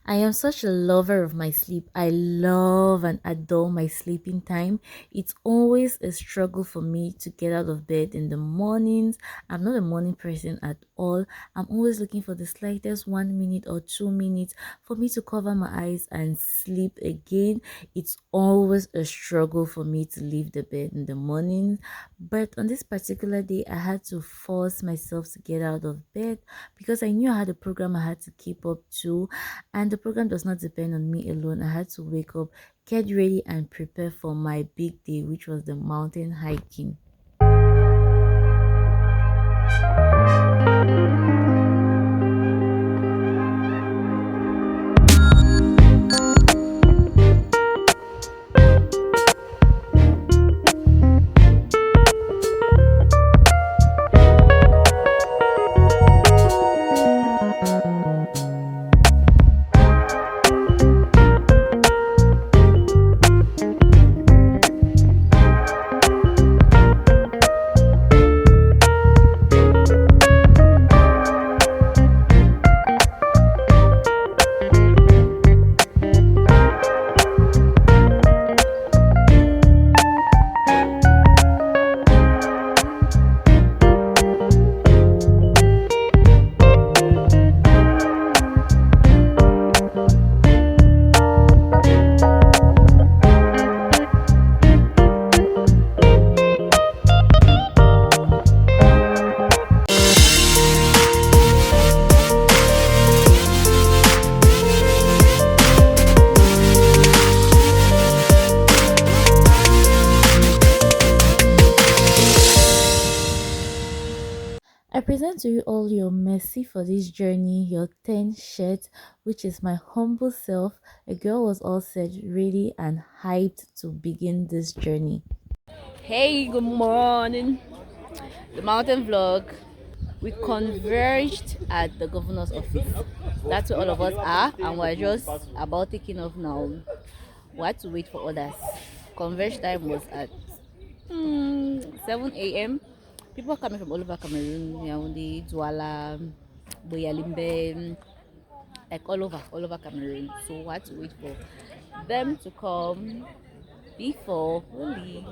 I am such a lover of my sleep. I love and adore my sleeping time. It's always a struggle for me to get out of bed in the mornings. I'm not a morning person at all. I'm always looking for the slightest 1 minute or 2 minutes for me to cover my eyes and sleep again. It's always a struggle for me to leave the bed in the morning. But on this particular day, I had to force myself to get out of bed because I knew I had a program I had to keep up to, and the program does not depend on me alone. I had to wake up, get ready, and prepare for my big day, which was the mountain hiking. I present to you all your mercy for this journey, your 10 shirt, which is my humble self. A girl was all set, ready, and hyped to begin this journey. Hey, good morning. The mountain vlog. We converged at the governor's office. That's where all of us are, and we're just about taking off now. We had to wait for others. Converge time was at 7 a.m. People are coming from all over Cameroon, Yaoundé, Douala, Boyalimbe, like all over Cameroon. So we had to wait for them to come before we leave.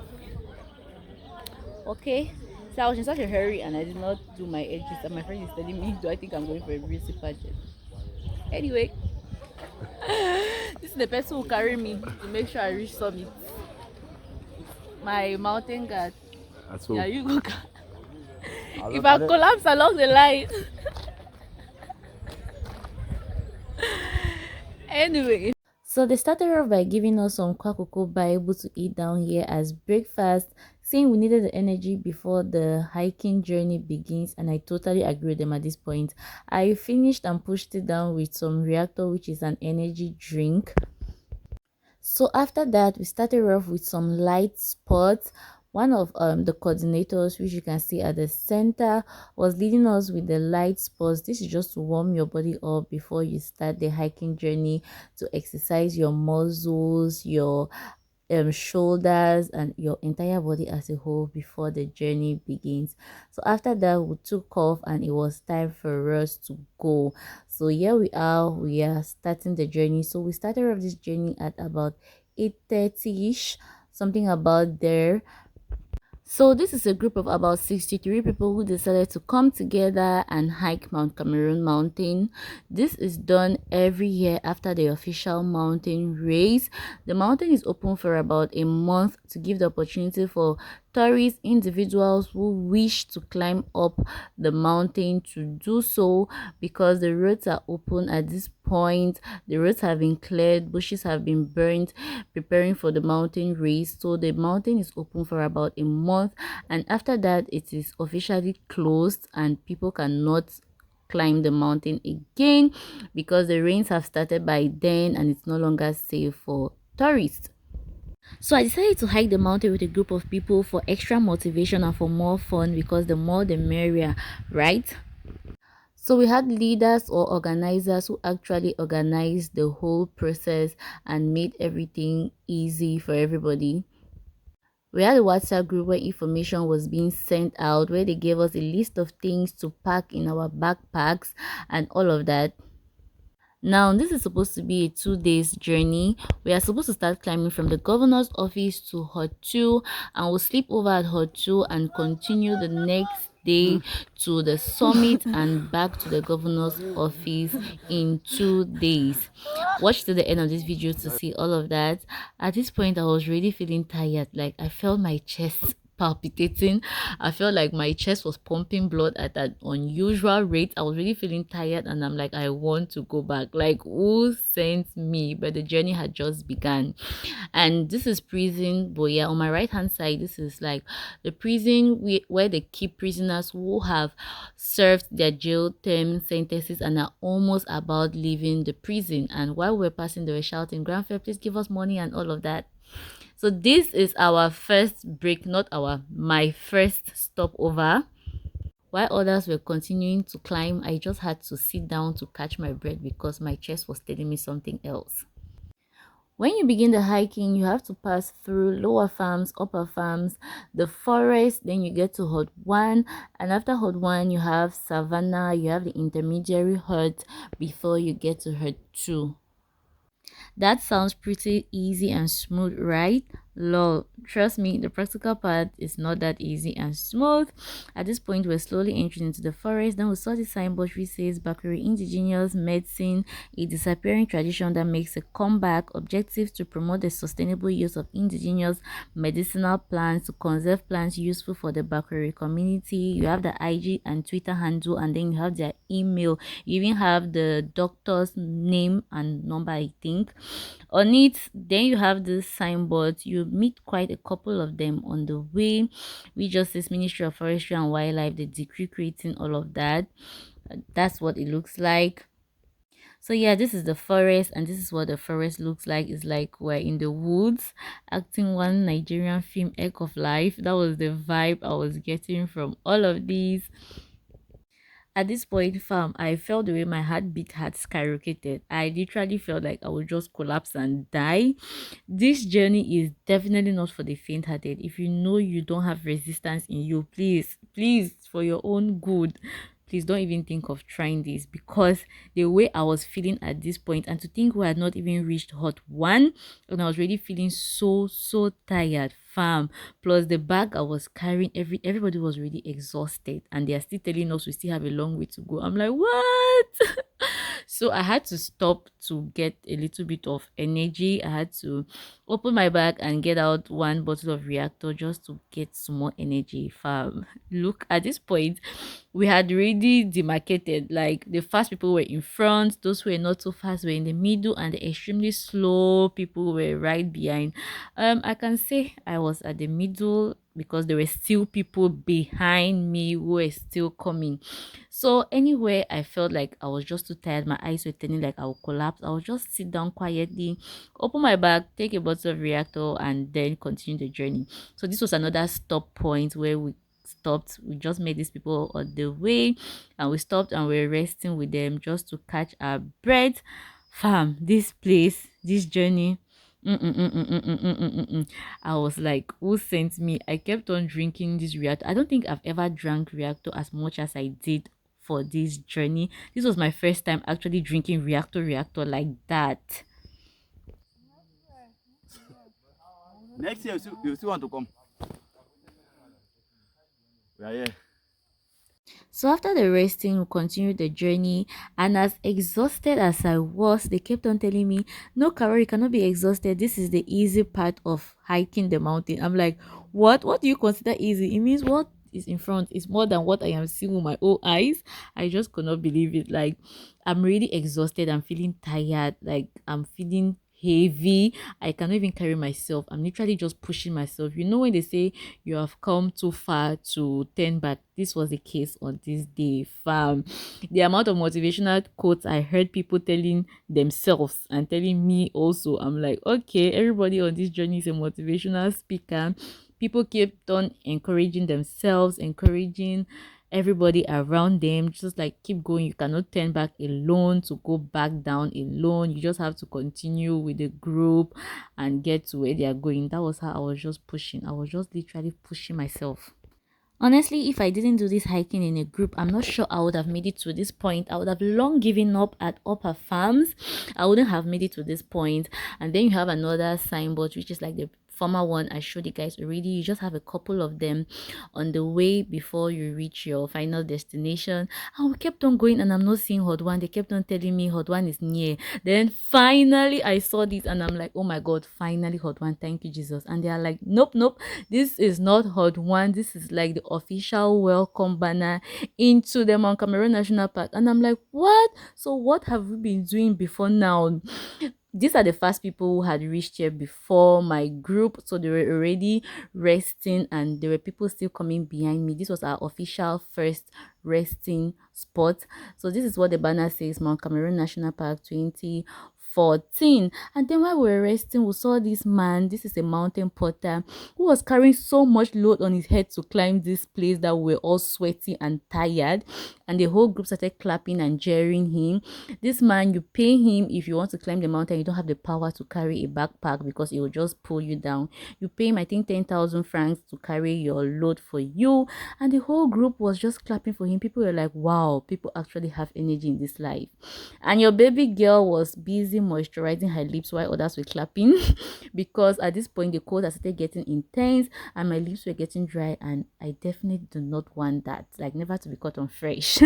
Okay. So I was in such a hurry and I did not do my edges, and my friend is telling me, do I think I'm going for a beauty pageant? Anyway, this is the person who carry me to make sure I reach summit. My mountain guard. That's Yeah, all. you go. If I collapse along the line. Anyway, So they started off by giving us some kwakoko Bible to eat down here as breakfast, saying we needed the energy before the hiking journey begins, and I totally agree with them at this point. I finished and pushed it down with some reactor, which is an energy drink. So after that, we started off with some light sports. One of the coordinators, which you can see at the center, was leading us with the light sports. This is just to warm your body up before you start the hiking journey, to exercise your muscles, your shoulders, and your entire body as a whole before the journey begins. So after that, we took off and it was time for us to go. So here we are starting the journey. So we started off this journey at about 8:30 ish, something about there. So this is a group of about 63 people who decided to come together and hike Mount Cameroon Mountain. This is done every year after the official mountain race. The mountain is open for about a month to give the opportunity for tourists, individuals who wish to climb up the mountain to do so, because the roads are open at this point. The roads have been cleared, bushes have been burnt, preparing for the mountain race. So the mountain is open for about a month, and after that it is officially closed and people cannot climb the mountain again because the rains have started by then and it's no longer safe for tourists. So I decided to hike the mountain with a group of people for extra motivation and for more fun, because the more the merrier, right? So we had leaders or organizers who actually organized the whole process and made everything easy for everybody. We had a WhatsApp group where information was being sent out, where they gave us a list of things to pack in our backpacks and all of that. Now, this is supposed to be a 2 days journey. We are supposed to start climbing from the governor's office to Hut 2, and we'll sleep over at Hut 2 and continue the next day to the summit and back to the governor's office in 2 days. Watch to the end of this video to see all of that. At this point, I was really feeling tired. Like, I felt my chest palpitating. I felt like my chest was pumping blood at an unusual rate. I was really feeling tired, and I'm like, I want to go back. Like, who sent me? But the journey had just begun. And this is prison, but yeah, on my right hand side, this is like the prison where they keep prisoners who have served their jail term sentences and are almost about leaving the prison. And while we're passing, they were shouting, "Grandfather, please give us money," and all of that. So this is our first break, not my first stopover. While others were continuing to climb, I just had to sit down to catch my breath because my chest was telling me something else. When you begin the hiking, you have to pass through lower farms, upper farms, the forest, then you get to Hut 1, and after Hut 1, you have Savannah, you have the intermediary hut before you get to Hut 2. That sounds pretty easy and smooth, right? Lol. Trust me, the practical part is not that easy and smooth. At this point, we're slowly entering into the forest. Then we saw the signboard which says Bakuri Indigenous Medicine, a disappearing tradition that makes a comeback. Objectives to promote the sustainable use of indigenous medicinal plants to conserve plants useful for the Bakuri community. You have the IG and Twitter handle, and then you have their email. You even have the doctor's name and number, I think. On it, then you have this signboard. You meet quite a couple of them on the way. We just says Ministry of Forestry and Wildlife, the decree creating all of that. That's what it looks like. So yeah, this is the forest, and this is what the forest looks like. It's like we're in the woods acting one Nigerian film, Egg of Life. That was the vibe I was getting from all of these. At this point, fam, I felt the way my heartbeat had skyrocketed. I literally felt like I would just collapse and die. This journey is definitely not for the faint-hearted. If you know you don't have resistance in you, please, for your own good, please don't even think of trying this, because the way I was feeling at this point, and to think we had not even reached Hut 1, and I was really feeling so tired, fam. Plus the bag I was carrying, everybody was really exhausted, and they are still telling us we still have a long way to go. I'm like, what? So I had to stop to get a little bit of energy. I had to open my bag and get out one bottle of reactor just to get some more energy, fam. Look, at this point, we had already demarcated. Like, the fast people were in front, those who were not so fast were in the middle, and the extremely slow people were right behind. I can say I was at the middle because there were still people behind me who were still coming. So anyway, I felt like I was just too tired. My eyes were turning like I would collapse. I would just sit down quietly, open my bag, take a bottle of reactor, and then continue the journey. So this was another stop point where we stopped. We just met these people on the way, and we stopped and we were resting with them just to catch our breath. Fam, this place, this journey. I was like, who sent me? I kept on drinking this reactor. I don't think I've ever drank reactor as much as I did for this journey. This was my first time actually drinking reactor like that. Next year, you still want to come? We are here. So after the resting, we continued the journey, and as exhausted as I was, they kept on telling me, "No, Carol, you cannot be exhausted. This is the easy part of hiking the mountain." I'm like, "What? What do you consider easy? It means what is in front is more than what I am seeing with my own eyes." I just could not believe it. Like, I'm really exhausted. I'm feeling tired. Like, I'm feeling heavy. I cannot even carry myself. I'm literally just pushing myself. You know when they say you have come too far to turn back, this was the case on this day, fam. The amount of motivational quotes I heard people telling themselves and telling me also, I'm like, okay, everybody on this journey is a motivational speaker. People kept on encouraging themselves, encouraging everybody around them, just like, keep going, you cannot turn back alone to go back down alone, you just have to continue with the group and get to where they are going. That was how I was just pushing. I was just literally pushing myself. Honestly, if I didn't do this hiking in a group, I'm not sure I would have made it to this point. I would have long given up at upper farms. I wouldn't have made it to this point. And then you have another signboard, which is like the former one I showed you guys already. You just have a couple of them on the way before you reach your final destination. And we kept on going, and I'm not seeing Hot One. They kept on telling me Hot One is near. Then finally I saw this, and I'm like, oh my god, finally Hot One. Thank you, Jesus. And they are like, nope, nope, this is not Hot One. This is like the official welcome banner into the Mount Cameroon National Park. And I'm like, what? So what have we been doing before now? These are the first people who had reached here before my group, so they were already resting, and there were people still coming behind me. This was our official first resting spot. So this is what the banner says: Mount Cameroon National Park 2014. And then while we were resting, we saw this man. This is a mountain porter who was carrying so much load on his head to climb this place that we were all sweaty and tired, and the whole group started clapping and jeering him. This man, you pay him if you want to climb the mountain. You don't have the power to carry a backpack because it will just pull you down. You pay him, I think, 10,000 francs to carry your load for you. And the whole group was just clapping for him. People were like, wow, people actually have energy in this life. And your baby girl was busy moisturizing her lips while others were clapping because at this point the cold had started getting intense and my lips were getting dry, and I definitely do not want that, like never to be caught on fresh.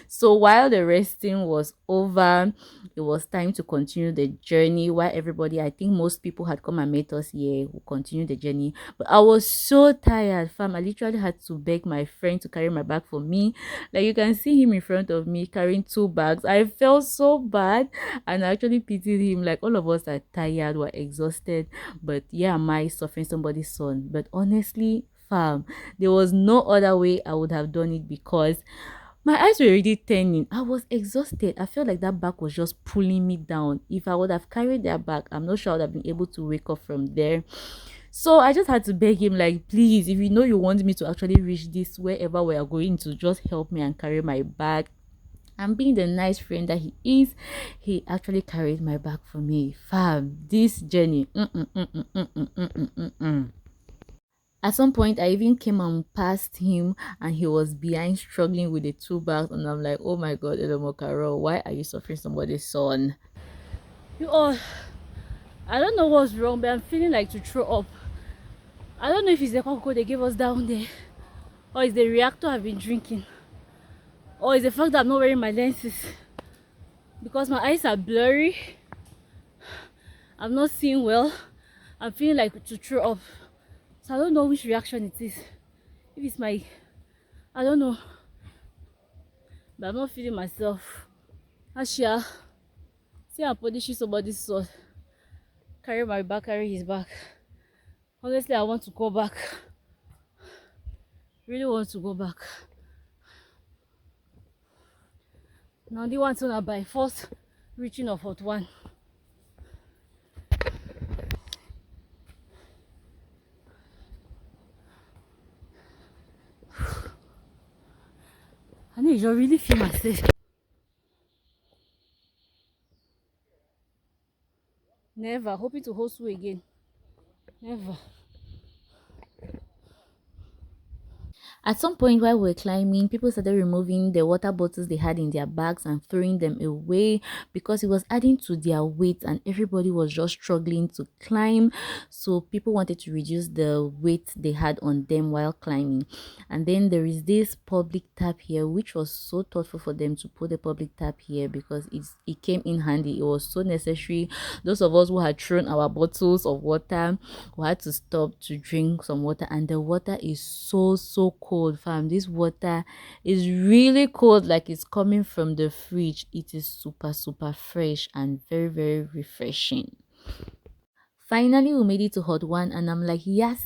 So while the resting was over, it was time to continue the journey. While everybody, I think most people had come and met us here, who continued the journey. But I was so tired, fam. I literally had to beg my friend to carry my bag for me. Like you can see him in front of me carrying two bags. I felt so bad and I actually pitied him. Like all of us are tired, we're exhausted. But yeah, am I suffering somebody's son? But honestly, fam, there was no other way I would have done it because my eyes were already turning. I was exhausted. I felt like that bag was just pulling me down. If I would have carried that bag, I'm not sure I would have been able to wake up from there. So I just had to beg him, like, please, if you know you want me to actually reach this wherever we are going to, just help me and carry my bag. And being the nice friend that he is, he actually carried my bag for me. Fam, this journey. At some point, I even came and passed him, and he was behind struggling with the two bags. And I'm like, oh my god, Elomo Carol, why are you suffering somebody's son? You all, I don't know what's wrong, but I'm feeling like to throw up. I don't know if it's the cocoa they gave us down there, or it's the reactor I've been drinking, or it's the fact that I'm not wearing my lenses because my eyes are blurry. I'm not seeing well. I'm feeling like to throw up. So I don't know which reaction it is. If it's my, I don't know, but I'm not feeling myself. Ashia, see I'm punishing somebody's son. Carry my back, carry his back. Honestly, I want to go back. Really want to go back. Now the one to by force reaching of hot one. I need to really feel myself. Never hoping to host you again. Never. At some point while we were climbing, people started removing the water bottles they had in their bags and throwing them away because it was adding to their weight and everybody was just struggling to climb. So people wanted to reduce the weight they had on them while climbing. And then there is this public tap here, which was so thoughtful for them to put the public tap here because it came in handy. It was so necessary. Those of us who had thrown our bottles of water, we had to stop to drink some water, and the water is so cold, fam. This water is really cold, like it's coming from the fridge. It is super fresh and very refreshing. Finally, we made it to Hut 1, and I'm like, yes,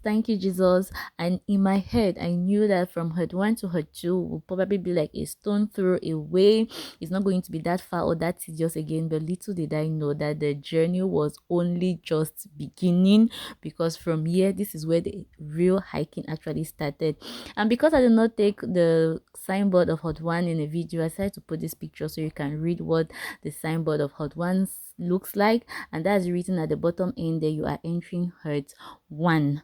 thank you, Jesus. And in my head, I knew that from Hut 1 to Hut 2 will probably be like a stone throw away. It's not going to be that far or that tedious again, but little did I know that the journey was only just beginning, because from here, this is where the real hiking actually started. And because I did not take the signboard of Hut 1 in a video, I decided to put this picture so you can read what the signboard of Hut 1 looks like, and that's written at the bottom end there. You are entering Hut 1,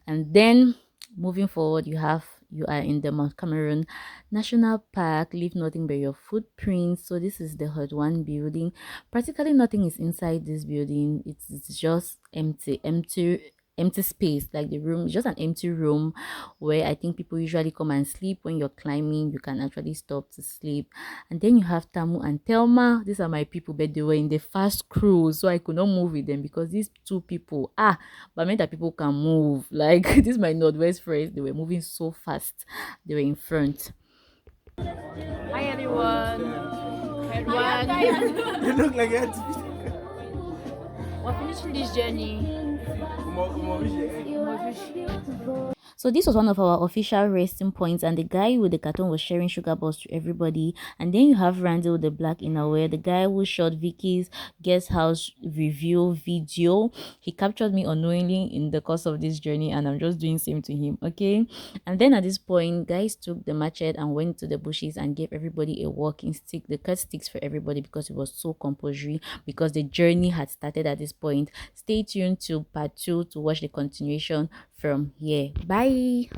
and then moving forward you have you are in the Mount Cameroon National Park. Leave nothing but your footprints. So this is the Hut One building. Practically nothing is inside this building. It's just empty space. Like the room is just an empty room where I think people usually come and sleep. When you're climbing, you can actually stop to sleep. And then you have Tamu and Telma. These are my people, but they were in the fast cruise, so I could not move with them because these two people, but I mean that people can move. Like this is my Northwest friends, they were moving so fast, they were in front. Hi everyone. Everyone. You look like it. We're finishing this journey. So this was one of our official resting points, and the guy with the carton was sharing sugar balls to everybody. And then you have Randy with the black innerwear, the guy who shot Vicky's guest house review video. He captured me unknowingly in the course of this journey, and I'm just doing same to him. Okay. And then at this point, guys took the machete and went to the bushes and gave everybody a walking stick. They cut sticks for everybody because it was so compulsory, because the journey had started at this point. Stay tuned to part 2 to watch the continuation from here. Bye.